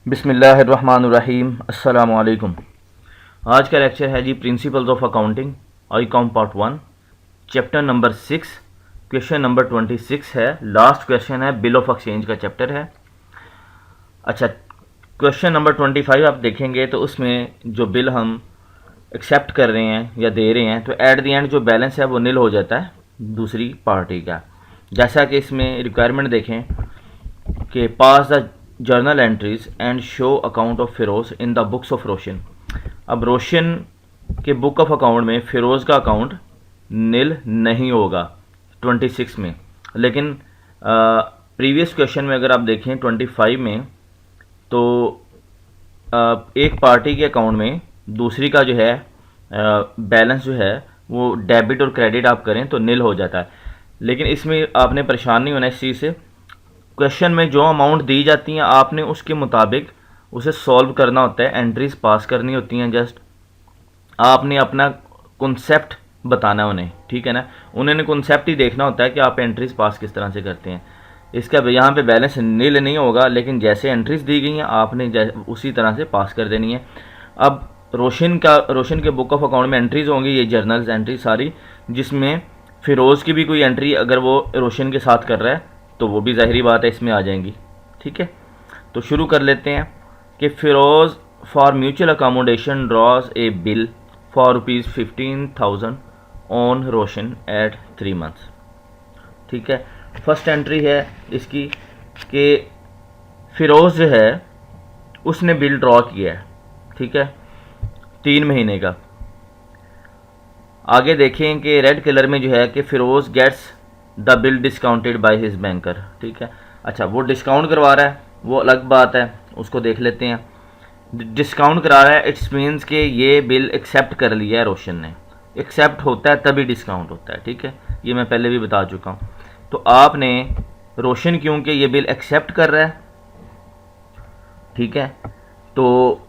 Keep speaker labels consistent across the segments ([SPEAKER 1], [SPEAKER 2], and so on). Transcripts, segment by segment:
[SPEAKER 1] बिस्मिल्लाहिर्रहमानिर्रहीम। अस्सलामु अलैकुम। आज का लेक्चर है जी principles of accounting ICom part 1 chapter number 6 question number 26 है। लास्ट क्वेश्चन है, बिल ऑफ एक्सचेंज का चैप्टर है। अच्छा, क्वेश्चन नंबर 25 आप देखेंगे तो उसमें जो बिल हम एक्सेप्ट कर रहे हैं या दे रहे हैं तो एट द एंड जो बैलेंस है वो नील हो जाता है दूसरी पार्टी का। जैसा कि इसमें रिक्वायरमेंट देखें कि pass the journal entries and show account of Firoz in the books of Roshan. अब रोशन के बुक ऑफ अकाउंट में फिरोज़ का अकाउंट नील नहीं होगा 26 में, लेकिन प्रीवियस क्वेश्चन में अगर आप देखें 25 में तो एक पार्टी के अकाउंट में दूसरी का जो है बैलेंस जो है वो डेबिट और क्रेडिट आप करें तो नील हो जाता है। लेकिन इसमें आपने परेशान नहीं होना इस चीज़ से। क्वेश्चन में जो अमाउंट दी जाती हैं आपने उसके मुताबिक उसे सॉल्व करना होता है, एंट्रीज पास करनी होती हैं। जस्ट आपने अपना कॉन्सेप्ट बताना है उन्हें, ठीक है ना। उन्होंने कॉन्सेप्ट ही देखना होता है कि आप एंट्रीज पास किस तरह से करते हैं। इसका यहाँ पे बैलेंस नील नहीं होगा, लेकिन जैसे एंट्रीज दी गई हैं आपने उसी तरह से पास कर देनी है। अब रोशन के बुक ऑफ अकाउंट में एंट्रीज होंगी, ये जर्नल्स एंट्री सारी, जिसमें फिरोज़ की भी कोई एंट्री अगर वो रोशन के साथ कर रहा है तो वो भी ज़ाहिरी बात है इसमें आ जाएंगी, ठीक है। तो शुरू कर लेते हैं कि Firoz for mutual accommodation draws a bill for ₹15,000 on Roshan at 3 months, ठीक है। फर्स्ट एंट्री है इसकी कि फिरोज़ जो है उसने बिल ड्रॉ किया है, ठीक है, 3 महीने का। आगे देखें कि रेड कलर में जो है कि Firoz gets the bill discounted by his banker, ठीक है। अच्छा, वो डिस्काउंट करवा रहा है वो अलग बात है, उसको देख लेते हैं। डिस्काउंट करा रहा है इट्स मीन्स कि ये बिल एक्सेप्ट कर लिया है रोशन ने। एक्सेप्ट होता है तभी डिस्काउंट होता है, ठीक है, ये मैं पहले भी बता चुका हूँ। तो आपने रोशन क्योंकि ये बिल एक्सेप्ट कर रहा है, ठीक है, तो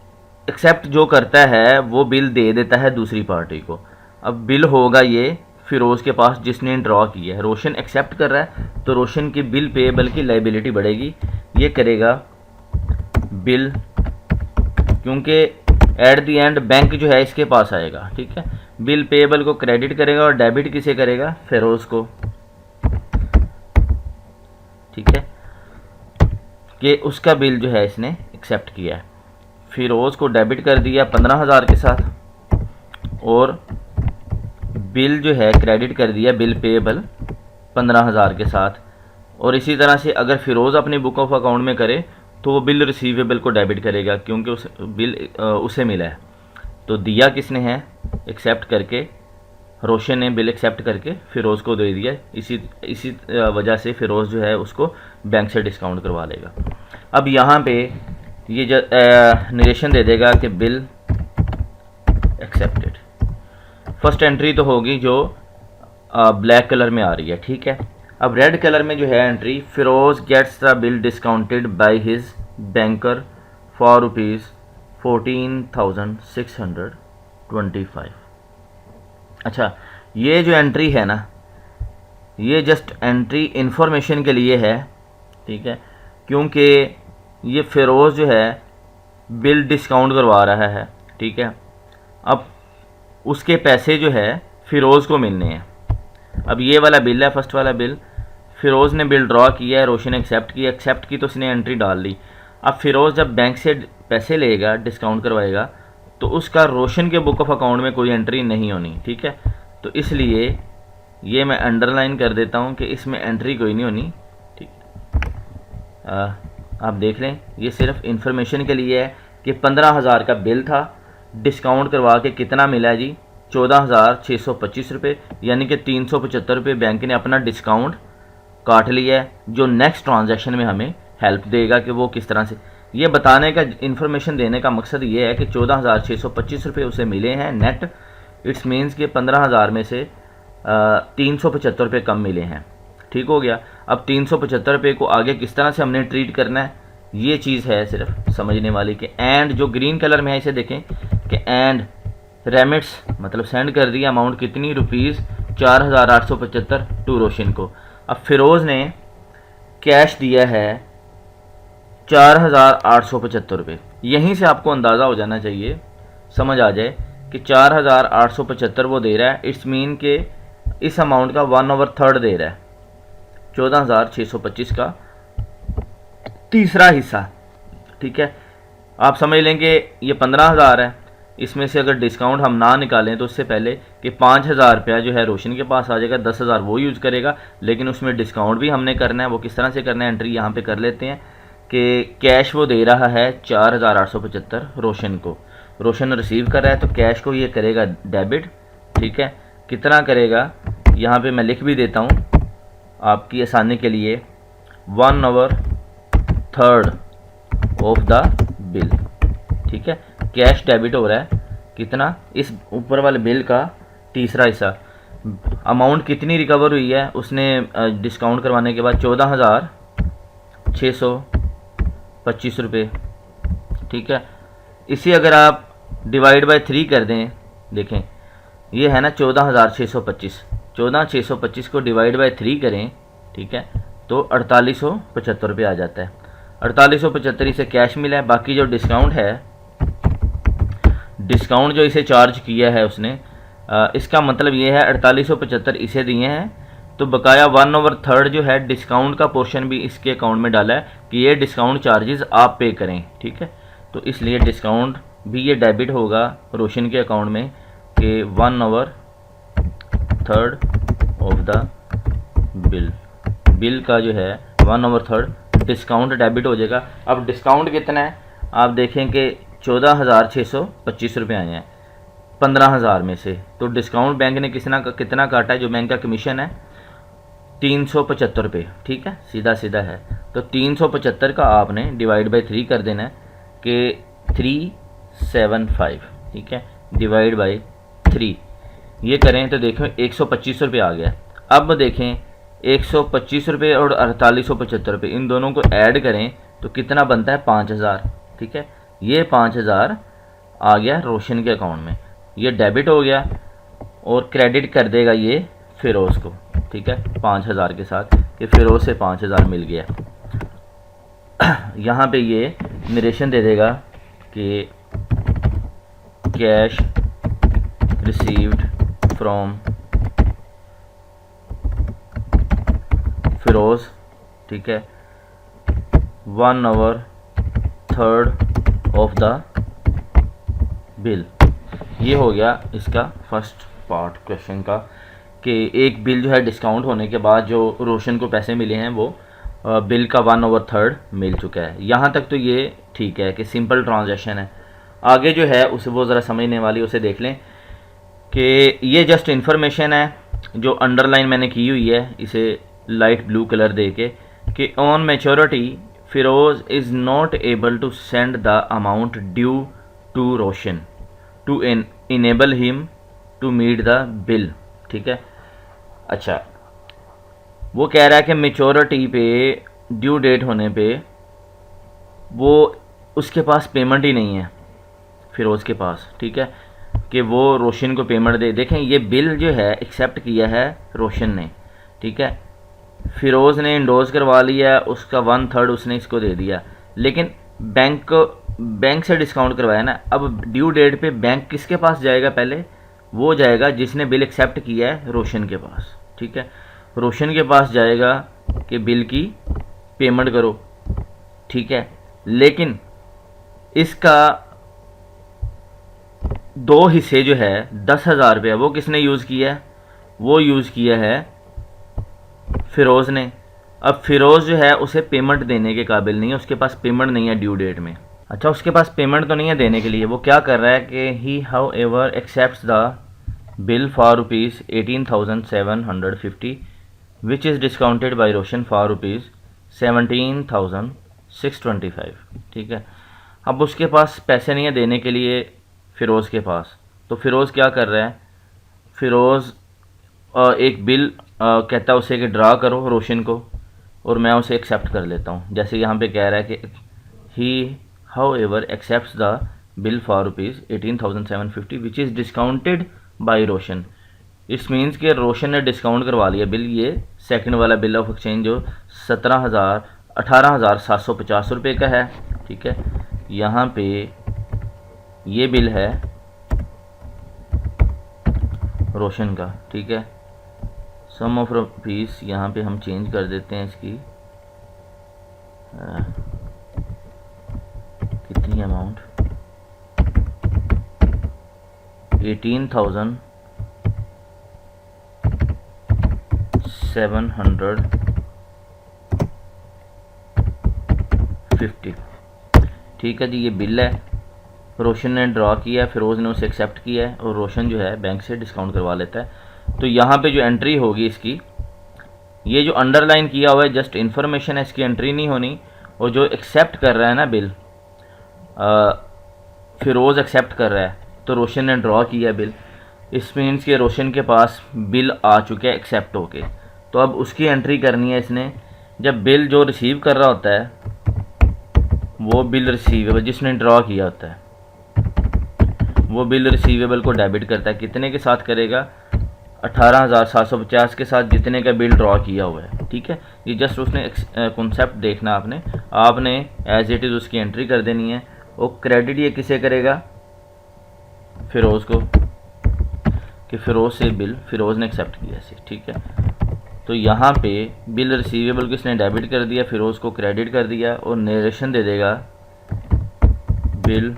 [SPEAKER 1] एक्सेप्ट जो करता है वो बिल दे देता है दूसरी पार्टी को। अब बिल होगा ये फिरोज़ के पास जिसने ड्रॉ किया है, रोशन एक्सेप्ट कर रहा है तो रोशन की बिल पेएबल की लाइबिलिटी बढ़ेगी। ये करेगा बिल, क्योंकि एट द एंड बैंक जो है इसके पास आएगा, ठीक है। बिल पेएबल को क्रेडिट करेगा और डेबिट किसे करेगा, फिरोज़ को, ठीक है, कि उसका बिल जो है इसने एक्सेप्ट किया है। फिरोज़ को डेबिट कर दिया 15,000 के साथ और बिल जो है क्रेडिट कर दिया बिल पेएबल 15,000 के साथ। और इसी तरह से अगर फिरोज़ अपनी बुक ऑफ अकाउंट में करे तो वो बिल रिसीवेबल को डेबिट करेगा, क्योंकि उस बिल उसे मिला है। तो दिया किसने है, एक्सेप्ट करके रोशन ने बिल एक्सेप्ट करके फिरोज़ को दे दिया। इसी वजह से फिरोज़ जो है उसको बैंक से डिस्काउंट करवा लेगा। अब यहाँ पे ये नरेशन दे देगा कि बिल एक्सेप्टेड। फर्स्ट एंट्री तो होगी जो ब्लैक कलर में आ रही है, ठीक है। अब रेड कलर में जो है entry, Firoz gets the bill discounted by his banker for ₹14,625। अच्छा, ये जो एंट्री है ना, ये जस्ट एंट्री इंफॉर्मेशन के लिए है, ठीक है, क्योंकि ये फिरोज़ जो है बिल डिस्काउंट करवा रहा है, ठीक है। अब उसके पैसे जो है फिरोज़ को मिलने हैं। अब ये वाला बिल है, फर्स्ट वाला बिल, फिरोज़ ने बिल ड्रॉ किया है, रोशन ने एक्सेप्ट किया, एक्सेप्ट की तो उसने एंट्री डाल ली। अब फिरोज़ जब बैंक से पैसे लेगा, डिस्काउंट करवाएगा, तो उसका रोशन के बुक ऑफ अकाउंट में कोई एंट्री नहीं होनी, ठीक है। तो इसलिए ये मैं अंडरलाइन कर देता हूँ कि इसमें एंट्री कोई नहीं होनी, ठीक। आप देख लें, ये सिर्फ इंफॉर्मेशन के लिए है कि 15,000 का बिल था, डिस्काउंट करवा के कितना मिला जी, 14,625 रुपये, यानी कि 375 रुपये बैंक ने अपना डिस्काउंट काट लिया है, जो नेक्स्ट ट्रांजैक्शन में हमें हेल्प देगा कि वो किस तरह से। ये बताने का, इन्फॉर्मेशन देने का मकसद ये है कि 14,625 रुपये उसे मिले हैं नेट। इट्स मीन्स कि 15,000 में से 375 रुपये कम मिले हैं, ठीक हो गया। अब 375 रुपये को आगे किस तरह से हमने ट्रीट करना है, ये चीज़ है सिर्फ समझने वाली कि एंड जो ग्रीन कलर में है इसे देखें कि एंड रेमिट्स मतलब सेंड कर दिया अमाउंट कितनी, ₹4,875 टू रोशन को। अब फिरोज़ ने कैश दिया है 4,875 रुपये। यहीं से आपको अंदाज़ा हो जाना चाहिए, समझ आ जाए कि 4,875 वो दे रहा है। इट्स मीन के इस अमाउंट का 1/3 दे रहा है, 14,625 का तीसरा हिस्सा। ठीक है, आप समझ लेंगे ये 15,000 है। इसमें से अगर डिस्काउंट हम ना निकालें तो उससे पहले कि 5,000 रुपया जो है रोशन के पास आ जाएगा, 10,000 वो यूज़ करेगा, लेकिन उसमें डिस्काउंट भी हमने करना है। वो किस तरह से करना है, एंट्री यहाँ पे कर लेते हैं कि कैश वो दे रहा है 4,875 रोशन को, रोशन रिसीव कर रहा है, तो कैश को ये करेगा डेबिट। ठीक है, कितना करेगा यहाँ पे मैं लिख भी देता हूँ आपकी आसानी के लिए, 1/3 ऑफ द बिल। ठीक है, कैश डेबिट हो रहा है कितना, इस ऊपर वाले बिल का तीसरा हिस्सा। अमाउंट कितनी रिकवर हुई है उसने डिस्काउंट करवाने के बाद, 14,625 रुपये। ठीक है, इसी अगर आप डिवाइड बाय 3 कर दें, देखें ये है ना 14,625, 14,625 को डिवाइड बाय 3 करें, ठीक है, तो 4,875 रुपये आ जाता है। 4,875 इसे कैश मिला है। बाकी जो डिस्काउंट है, डिस्काउंट जो इसे चार्ज किया है उसने, इसका मतलब ये है 4,875 इसे दिए हैं, तो बकाया 1/3 जो है डिस्काउंट का पोर्शन भी इसके अकाउंट में डाला है कि ये डिस्काउंट चार्जेस आप पे करें। ठीक है, तो इसलिए डिस्काउंट भी ये डेबिट होगा रोशन के अकाउंट में कि 1/3 ऑफ द बिल का जो है 1/3 डिस्काउंट डेबिट हो जाएगा। अब डिस्काउंट कितना है आप देखें कि 14,625 रुपये आए हैं 15,000 में से, तो डिस्काउंट बैंक ने कितना काटा है, जो बैंक का कमीशन है 375 रुपये। ठीक है, सीधा सीधा है, तो 375 का आपने डिवाइड बाई 3 कर देना है कि 375। ठीक है, डिवाइड बाई 3 ये करें तो देखें 125 रुपये आ गया। अब देखें 125 रुपये और 4,875 रुपये, इन दोनों को ऐड करें तो कितना बनता है, 5,000। ठीक है, ये 5,000 आ गया रोशन के अकाउंट में, ये डेबिट हो गया और क्रेडिट कर देगा ये फिरोज़ को। ठीक है, 5,000 के साथ कि फिरोज़ से 5,000 मिल गया। यहाँ पे ये नरेशन दे देगा कि कैश रिसीव्ड फ्रॉम फिरोज़। ठीक है, 1/3 ऑफ द बिल। ये हो गया इसका फर्स्ट पार्ट क्वेश्चन का कि एक बिल जो है डिस्काउंट होने के बाद जो रोशन को पैसे मिले हैं वो बिल का 1/3 मिल चुका है। यहाँ तक तो ये ठीक है कि सिंपल ट्रांजैक्शन है। आगे जो है उसे वो ज़रा समझने वाली उसे देख लें कि ये जस्ट इन्फॉर्मेशन है जो अंडरलाइन मैंने की हुई है, इसे लाइट ब्लू कलर दे के, कि on maturity Firoz is not able to send the amount due to Roshan to enable him to meet the bill. ठीक है, अच्छा वो कह रहा है कि मेच्योरिटी पे, ड्यू डेट होने पे वो उसके पास पेमेंट ही नहीं है फिरोज़ के पास। ठीक है, कि वो रोशन को पेमेंट दे। देखें ये बिल जो है एक्सेप्ट किया है रोशन ने। ठीक है, फिरोज़ ने इंडोज करवा लिया, उसका 1/3 उसने इसको दे दिया, लेकिन बैंक से डिस्काउंट करवाया ना। अब ड्यू डेट पे बैंक किसके पास जाएगा, पहले वो जाएगा जिसने बिल एक्सेप्ट किया है रोशन के पास। ठीक है, रोशन के पास जाएगा कि बिल की पेमेंट करो। ठीक है, लेकिन इसका 2 हिस्से जो है 10,000 रुपया वो किसने यूज़ किया है, वो यूज़ किया है फिरोज़ ने। अब फिरोज़ जो है उसे पेमेंट देने के काबिल नहीं है, उसके पास पेमेंट नहीं है ड्यू डेट में। अच्छा, उसके पास पेमेंट तो नहीं है देने के लिए, वो क्या कर रहा है कि he however accept the bill for ₹18,750 which is discounted by Roshan for ₹17,625। ठीक है, अब उसके पास पैसे नहीं है देने के लिए फ़िरोज़ के पास, तो फ़िरोज़ क्या कर रहा है, फ़िरोज़ एक बिल कहता है उसे कि ड्रा करो रोशन को और मैं उसे एक्सेप्ट कर लेता हूँ। जैसे यहाँ पे कह रहा है कि he however accept the bill for ₹18,750 which is discounted by Roshan. It's means कि रोशन ने डिस्काउंट करवा लिया बिल, ये सेकंड वाला बिल ऑफ एक्सचेंज जो 17,000 18,750 का है। ठीक है, यहाँ पे ये बिल है रोशन का। ठीक है, सम ऑफ रुपीस यहाँ पे हम चेंज कर देते हैं इसकी कितनी अमाउंट, 18,750। ठीक है जी, ये बिल है, रोशन ने ड्रॉ किया, फिरोज़ ने उसे एक्सेप्ट किया है और रोशन जो है बैंक से डिस्काउंट करवा लेता है। तो यहाँ पे जो एंट्री होगी इसकी, ये जो अंडरलाइन किया हुआ है जस्ट इन्फॉर्मेशन है, इसकी एंट्री नहीं होनी। और जो एक्सेप्ट कर रहा है ना बिल, फिरोज़ एक्सेप्ट कर रहा है, तो रोशन ने ड्रॉ किया बिल, इस मीन्स के रोशन के पास बिल आ चुके हैं एक्सेप्ट होके। तो अब उसकी एंट्री करनी है इसने। जब बिल जो रिसीव कर रहा होता है वो बिल रिसीवेबल जिसने ड्रॉ किया होता है, वो बिल रिसीवेबल को डेबिट करता है। कितने के साथ करेगा? 18,750 के साथ, जितने का बिल ड्रॉ किया हुआ है। ठीक है, ये जस्ट उसने कॉन्सेप्ट देखना आपने एज इट इज़ उसकी एंट्री कर देनी है। और क्रेडिट ये किसे करेगा? फिरोज़ को, कि फ़िरोज़ से बिल फ़िरोज़ ने एक्सेप्ट किया इसे। ठीक है, तो यहाँ पे बिल रिसीवेबल को इसने डेबिट कर दिया, फ़िरोज़ को क्रेडिट कर दिया और नरेशन दे देगा बिल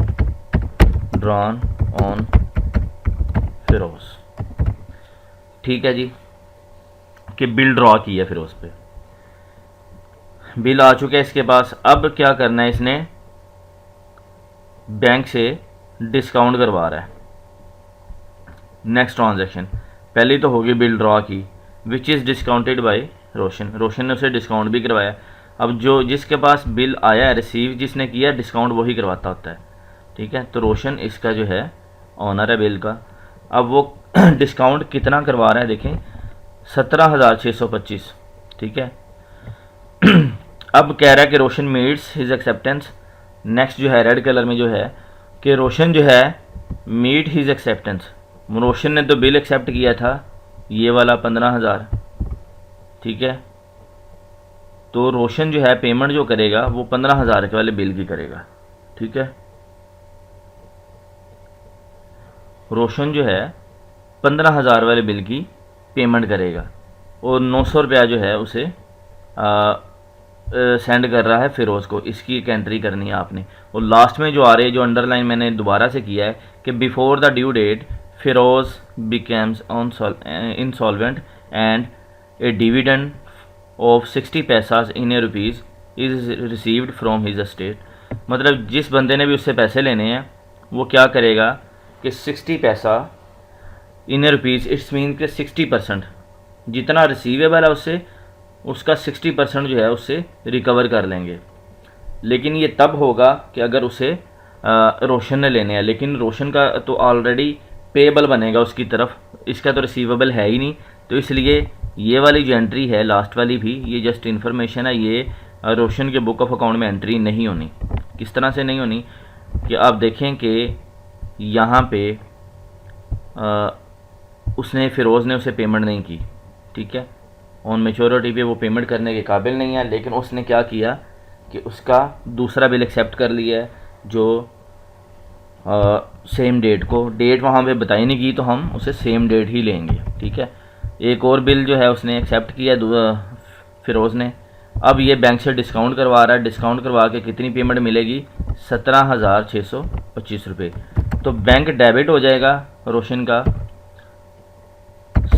[SPEAKER 1] ड्रॉन ऑन फ़िरोज़। ठीक है जी, कि बिल ड्रॉ किया फ़िरोज़ पे, बिल आ चुका है इसके पास। अब क्या करना है, इसने बैंक से डिस्काउंट करवा रहा है। नेक्स्ट ट्रांजैक्शन पहली तो होगी बिल ड्रॉ की, विच इज़ डिस्काउंटेड बाय रोशन। रोशन ने उसे डिस्काउंट भी करवाया। अब जो जिसके पास बिल आया है रिसीव, जिसने किया डिस्काउंट वही करवाता होता है। ठीक है, तो रोशन इसका जो है ऑनर है बिल का। अब वो डिस्काउंट कितना करवा रहा है देखें, 17,625। ठीक है, अब कह रहा है कि रोशन मीट्स हिज एक्सेप्टेंस। नेक्स्ट जो है रेड कलर में जो है कि रोशन जो है मीट हिज एक्सेप्टेंस। रोशन ने तो बिल एक्सेप्ट किया था ये वाला 15,000। ठीक है, तो रोशन जो है पेमेंट जो करेगा वो 15,000 के वाले बिल की करेगा। ठीक है, रोशन जो है 15,000 वाले बिल की पेमेंट करेगा और 900 रुपया जो है उसे सेंड कर रहा है फ़िरोज़ को। इसकी एक एंट्री करनी है आपने। और लास्ट में जो आ रही है, जो अंडरलाइन मैंने दोबारा से किया है कि before the due date Firoz becomes insolvent and a dividend of 60 paisas in a rupees is received from his estate. मतलब जिस बंदे ने भी उससे पैसे लेने हैं वो क्या करेगा कि 60 पैसा इन ए रुपीज़, इट्स मीन के 60% जितना रिसीवेबल है उससे, उसका 60% जो है उससे रिकवर कर लेंगे। लेकिन ये तब होगा कि अगर उसे रोशन ने लेने हैं, लेकिन रोशन का तो ऑलरेडी पेएबल बनेगा उसकी तरफ, इसका तो रिसीवेबल है ही नहीं। तो इसलिए ये वाली जो एंट्री है लास्ट वाली भी, ये जस्ट इन्फॉर्मेशन है, ये रोशन के बुक ऑफ अकाउंट में एंट्री नहीं होनी। किस तरह से नहीं होनी कि आप देखें कि यहाँ पे उसने फ़िरोज़ ने उसे पेमेंट नहीं की। ठीक है, ऑन मैच्योरिटी पे वो पेमेंट करने के काबिल नहीं है, लेकिन उसने क्या किया कि उसका दूसरा बिल एक्सेप्ट कर लिया है जो सेम डेट को, डेट वहाँ पे बताई नहीं की, तो हम उसे सेम डेट ही लेंगे। ठीक है, एक और बिल जो है उसने एक्सेप्ट किया फ़िरोज़ ने। अब ये बैंक से डिस्काउंट करवा रहा है, डिस्काउंट करवा के कितनी पेमेंट मिलेगी? 17,625 रुपये। तो बैंक डेबिट हो जाएगा रोशन का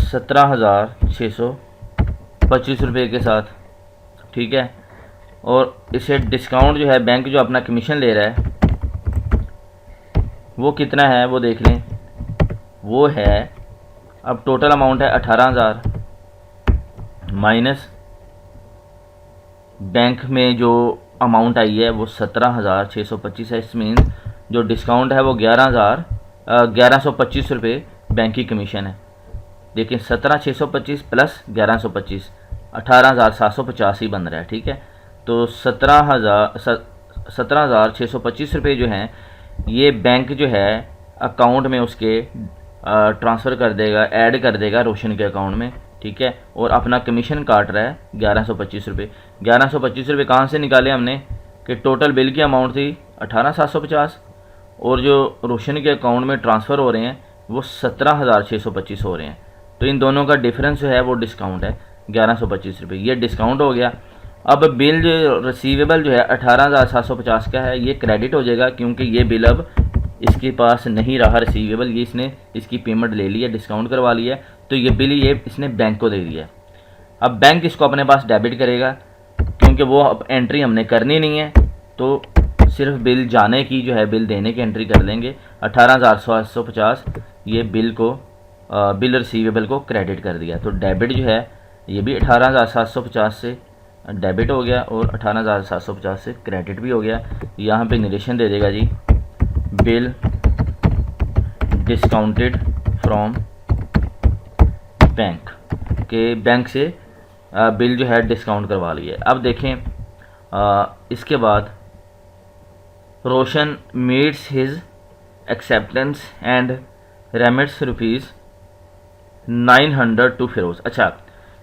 [SPEAKER 1] 17,625 रुपये के साथ। ठीक है, और इसे डिस्काउंट जो है बैंक जो अपना कमीशन ले रहा है वो कितना है वो देख लें। वो है, अब टोटल अमाउंट है 18,000 माइनस बैंक में जो अमाउंट आई है वो 17,625 है। इस मीन्स जो डिस्काउंट है वो 11,125 रुपये बैंक की कमीशन है। लेकिन 17,625 प्लस 1125 18,750 ही बन रहा है। ठीक है, तो 17,625 रुपये जो हैं ये बैंक जो है अकाउंट में उसके ट्रांसफ़र कर देगा, ऐड कर देगा रोशन के अकाउंट में। ठीक है, और अपना कमीशन काट रहा है 1125 रुपये। 1125 कहाँ से निकाले हमने कि टोटल बिल की अमाउंट थी 18,750 और जो रोशन के अकाउंट में ट्रांसफ़र हो रहे हैं वो 17,625 हो रहे हैं। तो इन दोनों का डिफरेंस जो है वो डिस्काउंट है 1125 ये डिस्काउंट हो गया। अब बिल जो रिसीवेबल जो है 18,750 का है, ये क्रेडिट हो जाएगा क्योंकि ये बिल अब इसके पास नहीं रहा रिसीवेबल, ये इसने इसकी पेमेंट ले ली है, डिस्काउंट करवा लिया है, तो ये बिल ये इसने बैंक को दे दिया है। अब बैंक इसको अपने पास डेबिट करेगा क्योंकि वो अब एंट्री हमने करनी नहीं है, तो सिर्फ बिल जाने की जो है बिल देने की एंट्री कर लेंगे। 18,750 ये बिल को बिल रिसीवेबल को क्रेडिट कर दिया, तो डेबिट जो है ये भी 18,750 से डेबिट हो गया और 18,750 से क्रेडिट भी हो गया। यहाँ पे नरेशन दे देगा जी, बिल डिस्काउंटेड फ्रॉम बैंक, के बैंक से बिल जो है डिस्काउंट करवा लिया। अब देखें इसके बाद Roshan meets his acceptance and remits ₹900 to Firoz. अच्छा,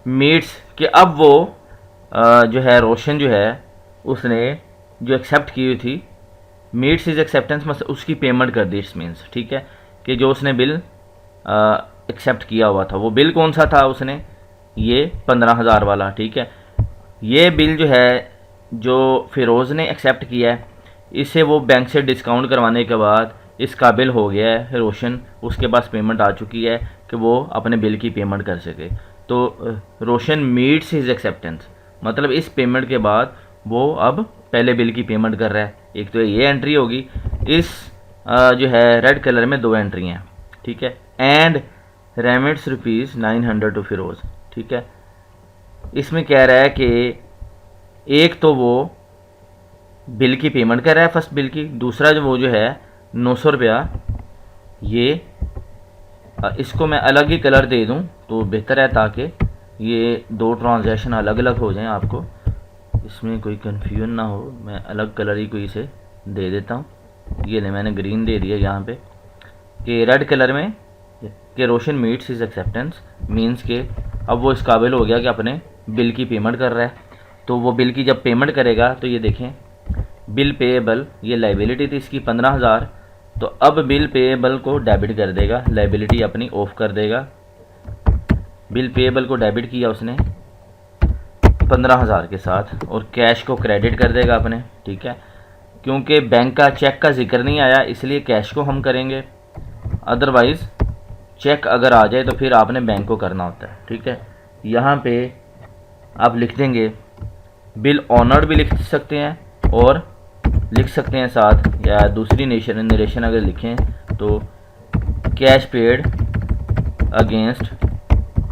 [SPEAKER 1] मीट्स के अब वो जो है रोशन जो है उसने जो एक्सेप्ट की हुई थी, मीट्स हिज एक्सेप्टेंस मतलब उसकी पेमेंट कर दी। इट्स मीन्स ठीक है कि जो उसने बिल एक्सेप्ट किया हुआ था, वो बिल कौन सा था उसने, ये 15,000 वाला, ठीक है। ये बिल जो है जो फिरोज़ ने एक्सेप्ट किया है, इसे वो बैंक से डिस्काउंट करवाने के बाद इस काबिल हो गया है रोशन, उसके पास पेमेंट आ चुकी है कि वो अपने बिल की पेमेंट कर सके। तो रोशन मीट्स हिज एक्सेप्टेंस मतलब इस पेमेंट के बाद वो अब पहले बिल की पेमेंट कर रहा है। एक तो ये एंट्री होगी, इस जो है रेड कलर में 2 एंट्री हैं, ठीक है। एंड रेमिट्स ₹900 टू फिरोज़, ठीक है। इसमें कह रहा है कि एक तो वो बिल की पेमेंट कर रहा है फर्स्ट बिल की, दूसरा जो वो जो है 900 रुपया, ये इसको मैं अलग ही कलर दे दूं तो बेहतर है ताकि ये 2 ट्रांजैक्शन अलग अलग हो जाएं, आपको इसमें कोई कन्फ्यूजन ना हो। मैं अलग कलर ही कोई से दे देता हूँ। ये ले मैंने ग्रीन दे दिया यहाँ पे कि रेड कलर में कि रोशन मीट्स हिज एक्सेप्टेंस मीन्स के अब वो इस काबिल हो गया कि अपने बिल की पेमेंट कर रहा है। तो वो बिल की जब पेमेंट करेगा तो ये देखें बिल पेएबल, ये लाइबिलिटी थी इसकी 15,000, तो अब बिल पेएबल को डेबिट कर देगा, लाइबिलिटी अपनी ऑफ कर देगा। बिल पेएबल को डेबिट किया उसने 15,000 के साथ और कैश को क्रेडिट कर देगा अपने, ठीक है। क्योंकि बैंक का चेक का जिक्र नहीं आया इसलिए कैश को हम करेंगे, अदरवाइज़ चेक अगर आ जाए तो फिर आपने बैंक को करना होता है, ठीक है। यहाँ पे आप लिख देंगे बिल ऑनर्ड भी लिख सकते हैं और लिख सकते हैं साथ, या दूसरी नरेशन अगर लिखें तो कैश पेड अगेंस्ट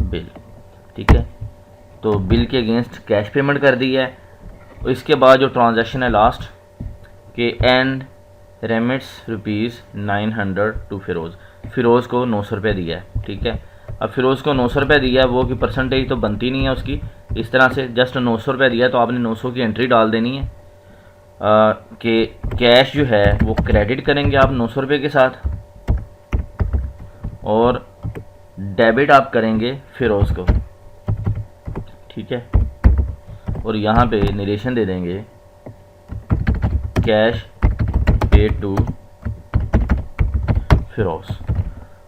[SPEAKER 1] बिल, ठीक है। तो बिल के अगेंस्ट कैश पेमेंट कर दी है। इसके बाद जो ट्रांजैक्शन है लास्ट के एंड रेमिट्स ₹900 टू फिरोज़ को 900 रुपये दिया है, ठीक है। अब फिरोज़ को 900 रुपये दिया है, वो की परसेंटेज तो बनती नहीं है उसकी, इस तरह से जस्ट 900 रुपये दिया तो आपने 900 की एंट्री डाल देनी है कि कैश जो है वो क्रेडिट करेंगे आप 900 रुपये के साथ और डेबिट आप करेंगे फिरोज़ को, ठीक है। और यहाँ पे नरेशन दे देंगे कैश पेड टू फिरोज़,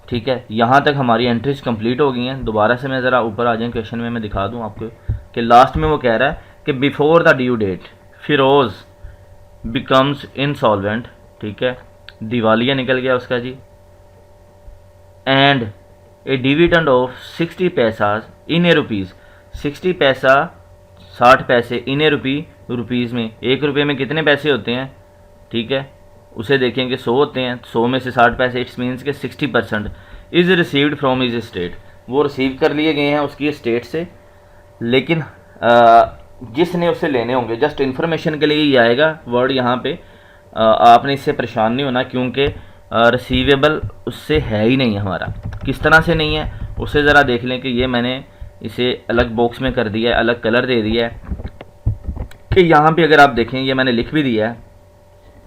[SPEAKER 1] ठीक है। यहाँ तक हमारी एंट्रीज कंप्लीट हो गई हैं। दोबारा से मैं ज़रा ऊपर आ जाए क्वेश्चन में, मैं दिखा दूँ आपको कि लास्ट में वो कह रहा है कि before the due date Firoz becomes insolvent, ठीक है, दिवालिया निकल गया उसका जी, and a dividend of 60 paisa in a rupees, 60 पैसा 60 पैसे इन ए रुपीज़ में 1 रुपये में कितने पैसे होते हैं, ठीक है, उसे देखें कि 100 होते हैं, 100 में से 60 पैसे, इट्स मीन्स के 60% is received from is state, वो रिसीव कर लिए गए हैं उसकी स्टेट से, लेकिन जिसने उससे लेने होंगे, जस्ट इन्फॉर्मेशन के लिए ही आएगा वर्ड यहाँ पे, आपने इससे परेशान नहीं होना क्योंकि रिसीवेबल उससे है ही नहीं हमारा। किस तरह से नहीं है उसे ज़रा देख लें कि ये मैंने इसे अलग बॉक्स में कर दिया है, अलग कलर दे दिया है कि यहाँ पे अगर आप देखें ये मैंने लिख भी दिया है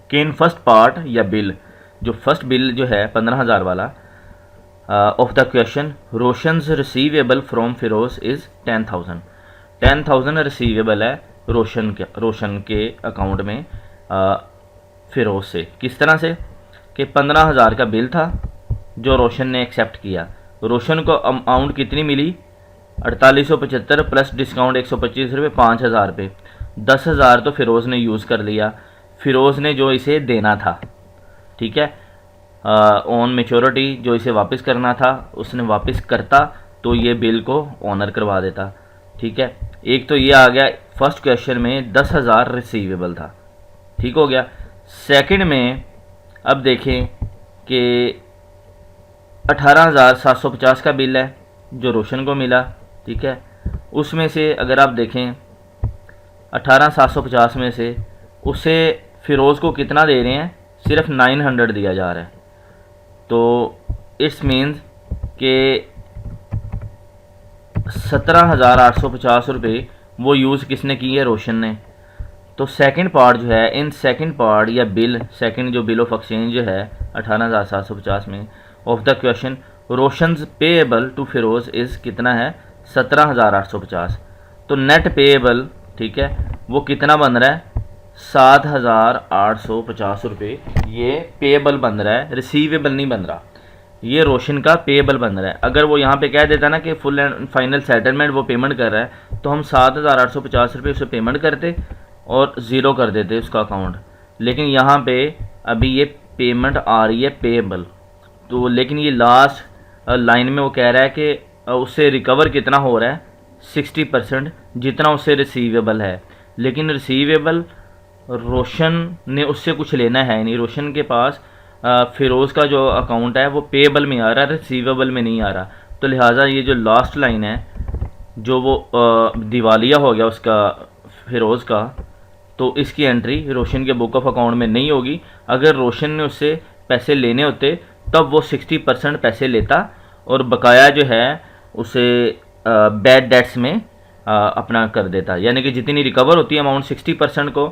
[SPEAKER 1] कि इन फर्स्ट पार्ट या बिल, जो फर्स्ट बिल जो है 15,000 वाला of the question Roshan's receivable from Firoz is 10,000 receivable है रोशन के अकाउंट में फ़िरोज़ से। किस तरह से कि 15,000 का बिल था जो रोशन ने एक्सेप्ट किया। रोशन को अमाउंट कितनी मिली, 4875 प्लस डिस्काउंट 125 रुपये, 5,000 रुपये। 10,000 तो फ़िरोज़ ने यूज़ कर लिया, फ़िरोज़ ने जो इसे देना था, ठीक है, ऑन मेच्योरिटी जो इसे वापस करना था उसने वापस करता तो ये बिल को ऑनर करवा देता, ठीक है। एक तो ये आ गया, फर्स्ट क्वेश्चन में 10,000 रिसीवेबल था, ठीक हो गया। सेकंड में अब देखें कि 18,750 का बिल है जो रोशन को मिला, ठीक है। उसमें से अगर आप देखें 18,750 में से उसे फ़िरोज़ को कितना दे रहे हैं, सिर्फ 900 दिया जा रहा है। तो इट्स मीन्स कि 17,850 रुपये वो यूज़ किसने की है, रोशन ने। तो सेकंड पार्ट जो है, इन सेकंड पार्ट या बिल, सेकंड जो बिल ऑफ एक्सचेंज जो है 18,750 में of the question, Roshan's payable to Firoz is कितना है, 17,850। तो नेट पेएबल, ठीक है, वो कितना बन रहा है, 7,850 रुपये ये पेएबल बन रहा है, रिसीवेबल नहीं बन रहा, ये रोशन का पेएबल बन रहा है। अगर वो यहाँ पे कह देता ना कि फुल एंड फाइनल सेटलमेंट वो पेमेंट कर रहा है तो हम 7,850 रुपये उसे पेमेंट करते और ज़ीरो कर देते उसका अकाउंट। लेकिन यहाँ पे अभी ये पेमेंट आ रही है पेएबल, तो लेकिन ये लास्ट लाइन में वो कह रहा है कि उससे रिकवर कितना हो रहा है, 60% जितना उससे रिसीवेबल है। लेकिन रिसीवेबल रोशन ने उससे कुछ लेना है नहीं, रोशन के पास फ़िरोज़ का जो अकाउंट है वो पेएबल में आ रहा है, रिसीवेबल में नहीं आ रहा। तो लिहाजा ये जो लास्ट लाइन है जो वो दिवालिया हो गया उसका फ़िरोज़ का, तो इसकी एंट्री रोशन के बुक ऑफ अकाउंट में नहीं होगी। अगर रोशन ने उससे पैसे लेने होते तब वो 60% पैसे लेता और बकाया जो है उसे बैड डेट्स में अपना कर देता, यानी कि जितनी रिकवर होती है अमाउंट 60% को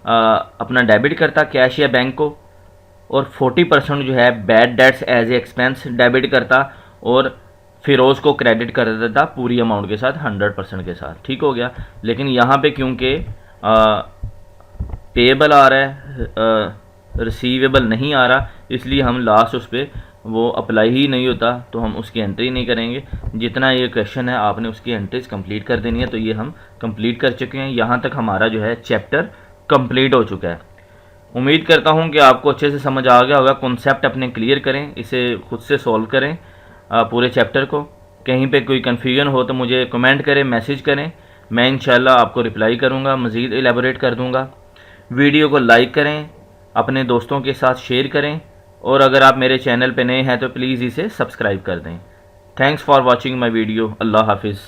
[SPEAKER 1] अपना डेबिट करता कैश या बैंक को, और 40% जो है bad debts as a expense debit करता और फ़िरोज़ को क्रेडिट कर देता पूरी अमाउंट के साथ, 100% के साथ, ठीक हो गया। लेकिन यहाँ पे क्योंकि पेएबल आ रहा है, रिसीवेबल नहीं आ रहा, इसलिए हम लास्ट उस पर वो अप्लाई ही नहीं होता, तो हम उसकी एंट्री नहीं करेंगे। जितना ये क्वेश्चन है आपने उसकी एंट्रीज कंप्लीट कर देनी है, तो ये हम कंप्लीट कर चुके हैं। यहाँ तक हमारा जो है चैप्टर कंप्लीट हो चुका है। उम्मीद करता हूँ कि आपको अच्छे से समझ आ गया होगा। कॉन्सेप्ट अपने क्लियर करें, इसे खुद से सॉल्व करें पूरे चैप्टर को। कहीं पे कोई कन्फ्यूजन हो तो मुझे कमेंट करें, मैसेज करें, मैं इंशाल्लाह आपको रिप्लाई करूँगा, मज़ीद एलेबोरेट कर दूँगा। वीडियो को लाइक करें, अपने दोस्तों के साथ शेयर करें, और अगर आप मेरे चैनल पे नए हैं तो प्लीज़ इसे सब्सक्राइब कर दें। Thanks for watching my video. अल्लाह हाफिज़।